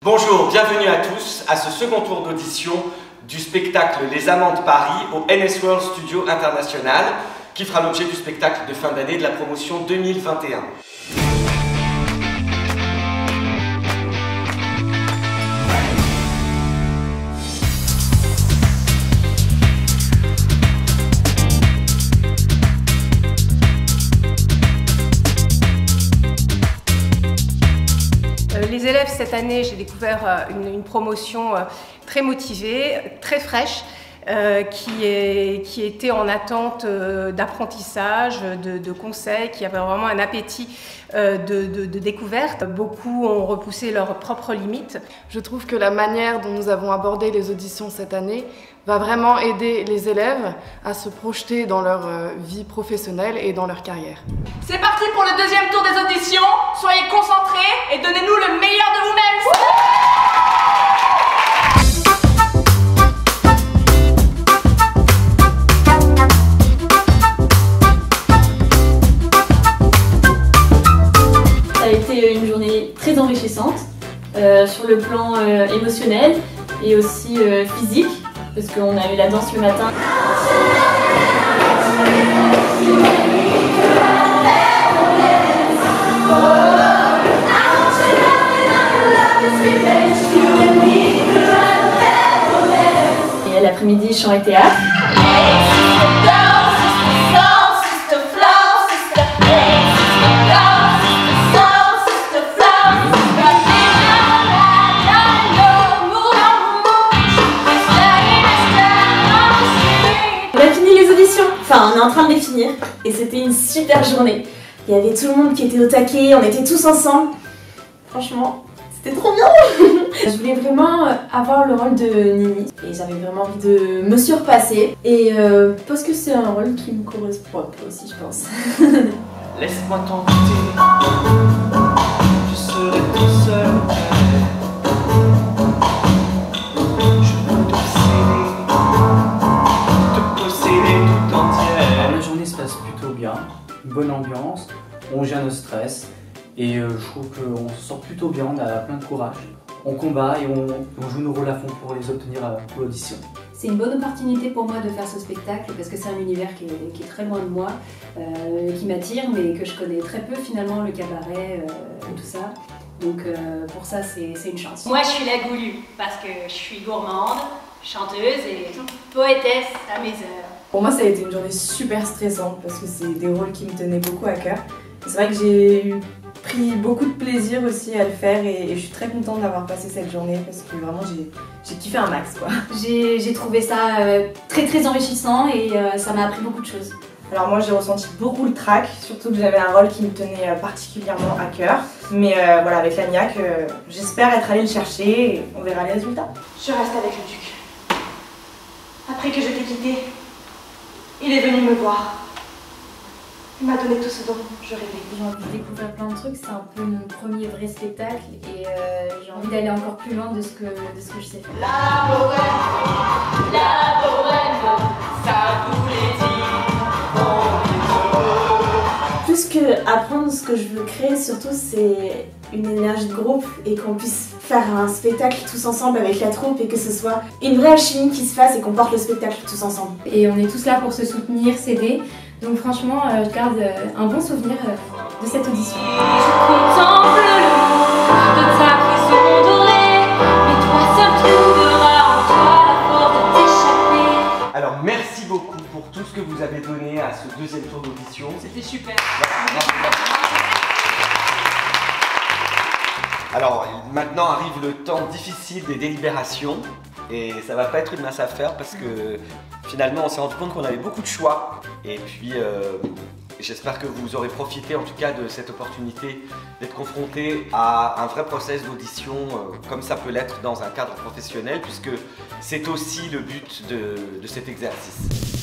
Bonjour, bienvenue à tous à ce second tour d'audition du spectacle Les Amants de Paris au NS World Studio International qui fera l'objet du spectacle de fin d'année de la promotion 2021. Les élèves, cette année, j'ai découvert une promotion très motivée, très fraîche, qui était en attente d'apprentissage, de conseils, qui avait vraiment un appétit de découverte. Beaucoup ont repoussé leurs propres limites. Je trouve que la manière dont nous avons abordé les auditions cette année va vraiment aider les élèves à se projeter dans leur vie professionnelle et dans leur carrière. C'est parti pour le deuxième tour des auditions. Soyez concentrés et donnez-nous le meilleur de vous-mêmes. Ça a été une journée très enrichissante sur le plan émotionnel et aussi physique, parce qu'on a eu la danse le matin. Et l'après-midi, chant et théâtre. Enfin, on est en train de les finir et c'était une super journée. Il y avait tout le monde qui était au taquet, on était tous ensemble. Franchement, c'était trop bien. Je voulais vraiment avoir le rôle de Nini et j'avais vraiment envie de me surpasser. Et parce que c'est un rôle qui me correspond un peu aussi, je pense. Laisse-moi t'emporter, je serai tout seul. Une bonne ambiance, on gère nos stress et je trouve qu'on se sort plutôt bien, on a plein de courage. On combat et on joue nos rôles à fond pour les obtenir pour l'audition. C'est une bonne opportunité pour moi de faire ce spectacle parce que c'est un univers qui est très loin de moi, qui m'attire mais que je connais très peu finalement, le cabaret et tout ça. Donc pour ça c'est une chance. Moi je suis la goulue parce que je suis gourmande, chanteuse et poétesse à mes heures. Pour moi, ça a été une journée super stressante parce que c'est des rôles qui me tenaient beaucoup à cœur. C'est vrai que j'ai pris beaucoup de plaisir aussi à le faire et je suis très contente d'avoir passé cette journée parce que vraiment j'ai kiffé un max, quoi. J'ai trouvé ça très enrichissant et ça m'a appris beaucoup de choses. Alors moi j'ai ressenti beaucoup le trac, surtout que j'avais un rôle qui me tenait particulièrement à cœur. Mais voilà, avec la niaque, j'espère être allée le chercher et on verra les résultats. Je reste avec le duc. Après que je t'ai quitté, il est venu me voir. Il m'a donné tout ce dont je rêvais. J'ai envie de découvrir plein de trucs, c'est un peu mon premier vrai spectacle et j'ai envie d'aller encore plus loin de ce que je sais faire. La bohème, ça voulait dire. Plus que apprendre ce que je veux créer, surtout c'est une énergie de groupe et qu'on puisse faire un spectacle tous ensemble avec la troupe et que ce soit une vraie alchimie qui se fasse et qu'on porte le spectacle tous ensemble. Et on est tous là pour se soutenir, s'aider. Donc franchement, je garde un bon souvenir de cette audition. Je contemple le monde de ta prison dorée, mais toi seul trouveras en toi la force de t'échapper. Alors merci beaucoup pour tout ce que vous avez donné à ce deuxième tour d'audition. C'était super. Alors maintenant arrive le temps difficile des délibérations et ça va pas être une mince affaire parce que finalement on s'est rendu compte qu'on avait beaucoup de choix et puis j'espère que vous aurez profité en tout cas de cette opportunité d'être confronté à un vrai process d'audition comme ça peut l'être dans un cadre professionnel puisque c'est aussi le but de cet exercice.